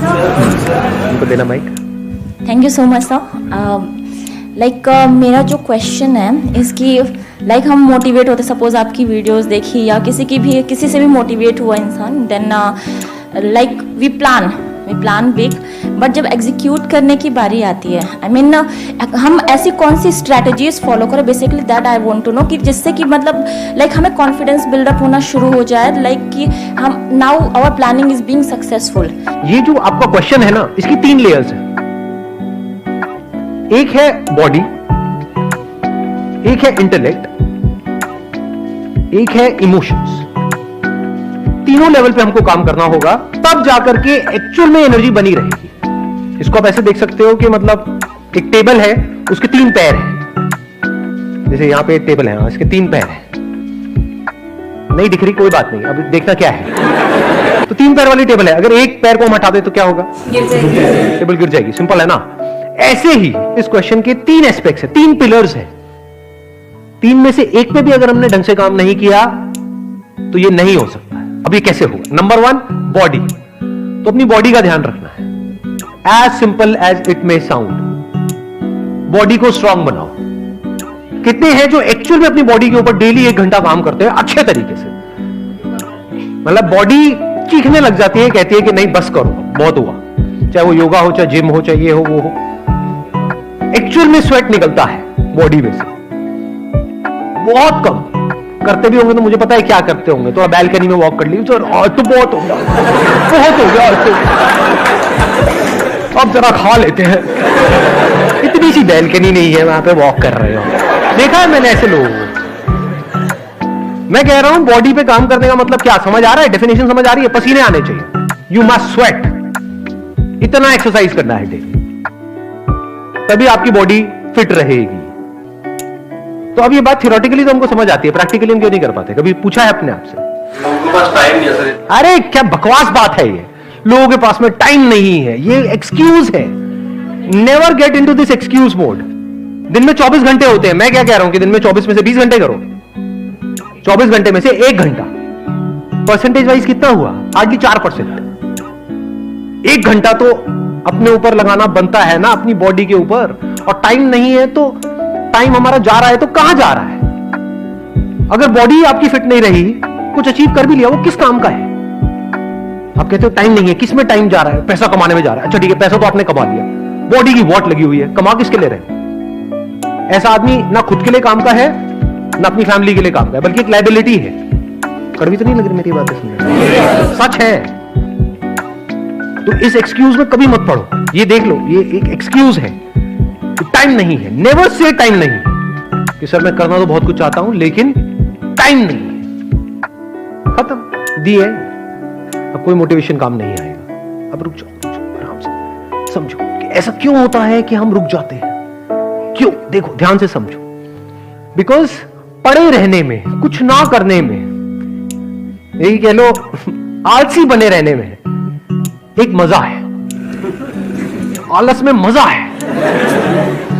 उनको देना mic. Thank you so much sir. मेरा जो क्वेश्चन है इसकी हम मोटिवेट होते, सपोज आपकी वीडियोस देखी या किसी से भी मोटिवेट हुआ इंसान, then we plan big, but जब एग्जीक्यूट करने की बारी आती है, हम ऐसी कौन सी स्ट्रैटेजीज फॉलो करें, basically that I want to know, कि जिससे कि हमें कॉन्फिडेंस बिल्डअप होना शुरू हो जाए, कि हम now our planning is being successful. ये जो आपका क्वेश्चन है ना, इसकी 3 लेयर्स है। एक है बॉडी, एक है इंटेलेक्ट, एक है इमोशंस। तीनों लेवल पे हमको काम करना होगा, तब जाकर के एक्चुअल में एनर्जी बनी रहेगी। इसको आप ऐसे देख सकते हो कि एक टेबल है, उसके 3 पैर हैं। जैसे यहां पे एक टेबल है, इसके 3 पैर हैं। नहीं दिख रही, कोई बात नहीं, अब देखना क्या है। तो 3 पैर वाली टेबल है, अगर एक पैर को हम हटा दे तो क्या होगा? टेबल गिर जाएगी। सिंपल है ना। ऐसे ही इस क्वेश्चन के 3 एस्पेक्ट्स है, 3 पिलर्स है। 3 में से एक पे भी अगर हमने ढंग से काम नहीं किया तो ये नहीं हो सकता। अब ये कैसे होगा? Number 1, body. तो अपनी बॉडी का ध्यान रखना है। As simple as it may sound, body को स्ट्रांग बनाओ। कितने हैं जो एक्चुअल में अपनी बॉडी के ऊपर डेली 1 घंटा काम करते हैं अच्छे तरीके से? बॉडी चीखने लग जाती है, कहती है कि नहीं बस करो, बहुत हुआ। चाहे वो योगा हो, चाहे जिम हो, चाहे ये हो वो हो। एक्चुअल में स्वेट निकलता है बॉडी में से, बहुत कम। करते भी होंगे तो मुझे पता है क्या करते होंगे। तो बैल्कनी में वॉक कर ली, तो बहुत हो गया, बहुत हो गया, अब जरा खा लेते हैं। इतनी सी बैल्कनी नहीं है, वहां पे वॉक कर रहे हो। देखा है मैंने ऐसे लोगों को। मैं कह रहा हूं बॉडी पे काम करने का मतलब क्या, समझ आ रहा है? डेफिनेशन समझ आ रही है? पसीने आने चाहिए, यू मस्ट स्वेट। इतना एक्सरसाइज करना है डेली, तभी आपकी बॉडी फिट रहेगी। तो अब ये बात थियोरेटिकली तो हमको समझ आती है, प्रैक्टिकली हम क्यों नहीं कर पाते? कभी पूछा है अपने आप से? लोगों के पास टाइम नहीं है सर। अरे क्या बकवास बात है ये, लोगों के पास में टाइम नहीं है, ये एक्सक्यूज है। Never get into this excuse mode. दिन में 24 घंटे होते हैं। मैं क्या कह रहा हूं कि दिन में 24 में से 20 घंटे करो, 24 घंटे में से 1 घंटा। परसेंटेज वाइज कितना हुआ? हार्डली 4%। 1 घंटा तो अपने ऊपर लगाना बनता है ना, अपनी बॉडी के ऊपर। और टाइम नहीं है तो टाइम हमारा जा रहा है तो कहां जा रहा है? अगर बॉडी आपकी फिट नहीं रही, कुछ अचीव कर भी लिया, वो किस काम का है? आप कहते हो टाइम नहीं है, किस में टाइम जा रहा है? पैसा कमाने में जा रहा है। अच्छा ठीक है, पैसा तो आपने कमा लिया, बॉडी की वॉट लगी हुई है, कमा किसके लिए रहे? ऐसा आदमी ना खुद के लिए काम का है, ना अपनी फैमिली के लिए काम का है, बल्कि एक लायबिलिटी है। कड़वी तो नहीं लग रही मेरी बातें सुनने? सच है। तो इस एक्सक्यूज में कभी मत पड़ो। ये देख लो, ये एक एक्सक्यूज है, टाइम नहीं है। नेवर से टाइम नहीं कि सर मैं करना तो बहुत कुछ चाहता हूं लेकिन टाइम नहीं है। खत्म, दी है। अब कोई मोटिवेशन काम नहीं आएगा। अब रुक जाओ, आराम से समझो कि ऐसा क्यों होता है कि हम रुक जाते हैं। क्यों? देखो, ध्यान से समझो। बिकॉज पड़े रहने में, कुछ ना करने में, यही कह लो आलसी बने रहने में एक मजा है। आलस में मजा है।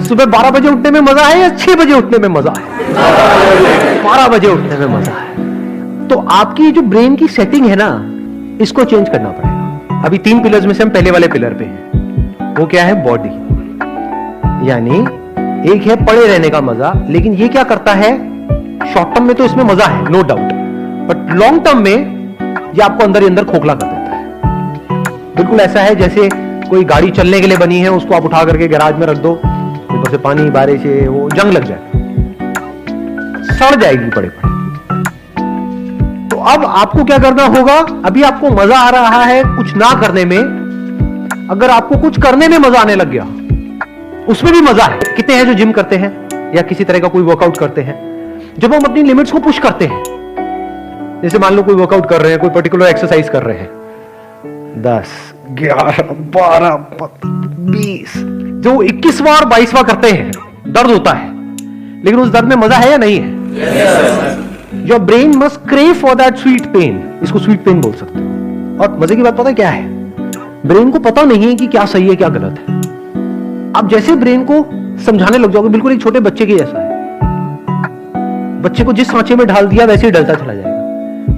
सुबह 12 बजे उठने में मजा है या 6 बजे उठने में मजा है? 12 बजे उठने में मजा है। तो आपकी जो ब्रेन की सेटिंग है ना, इसको चेंज करना पड़ेगा। अभी 3 पिलर्स में से हम पहले वाले पिलर पे हैं। वो क्या है? बॉडी। यानी एक है पड़े रहने का मजा, लेकिन ये क्या करता है? शॉर्ट टर्म में तो इसमें मजा है, no doubt, but long term में ये आपको अंदर ही अंदर खोखला कर देता है। बिल्कुल ऐसा है जैसे कोई गाड़ी चलने के लिए बनी है, उसको आप उठा करके गैराज में रख दो, ऊपर से पानी बारिश है, वो जंग लग जाए, सड़ जाएगी पड़े पड़े। तो अब आपको क्या करना होगा? अभी आपको मजा आ रहा है कुछ ना करने में, अगर आपको कुछ करने में मजा आने लग गया, उसमें भी मजा है। कितने हैं जो जिम करते हैं या किसी तरह का कोई वर्कआउट करते हैं? जब हम अपनी लिमिट्स को पुश करते हैं, जैसे मान लो कोई वर्कआउट कर रहे हैं, कोई पर्टिकुलर एक्सरसाइज कर रहे हैं, 10, 11, 12, 20, जो 21वां और 22वां करते हैं, दर्द होता है, लेकिन उस दर्द में मजा है या नहीं है? Your brain must crave for that sweet pain. इसको स्वीट पेन बोल सकते हो। और मजे की बात पता है क्या है? ब्रेन को पता नहीं है कि क्या सही है क्या गलत है। आप जैसे ब्रेन को समझाने लग जाओगे, बिल्कुल एक छोटे बच्चे के जैसा है। बच्चे को जिस सांचे में ढाल दिया वैसे ही डलता चला जाएगा।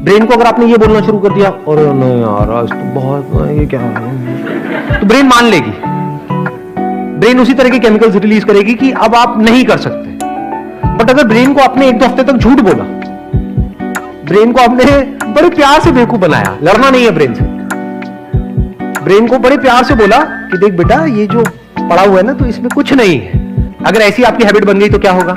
ब्रेन को अगर आपने ये बोलना शुरू कर दिया, और नहीं यार आज तो बहुत, ये क्या है, तो ब्रेन मान लेगी, ब्रेन उसी तरह के केमिकल्स रिलीज करेगी कि अब आप नहीं कर सकते। बट अगर ब्रेन को आपने 1-2 हफ्ते तक झूठ बोला, ब्रेन को आपने बड़े प्यार से बेवकूफ बनाया, लड़ना नहीं है ब्रेन से, ब्रेन को बड़े प्यार से बोला कि देख बेटा ये जो पड़ा हुआ है ना तो इसमें कुछ नहीं है, अगर ऐसी आपकी हैबिट बन गई तो क्या होगा?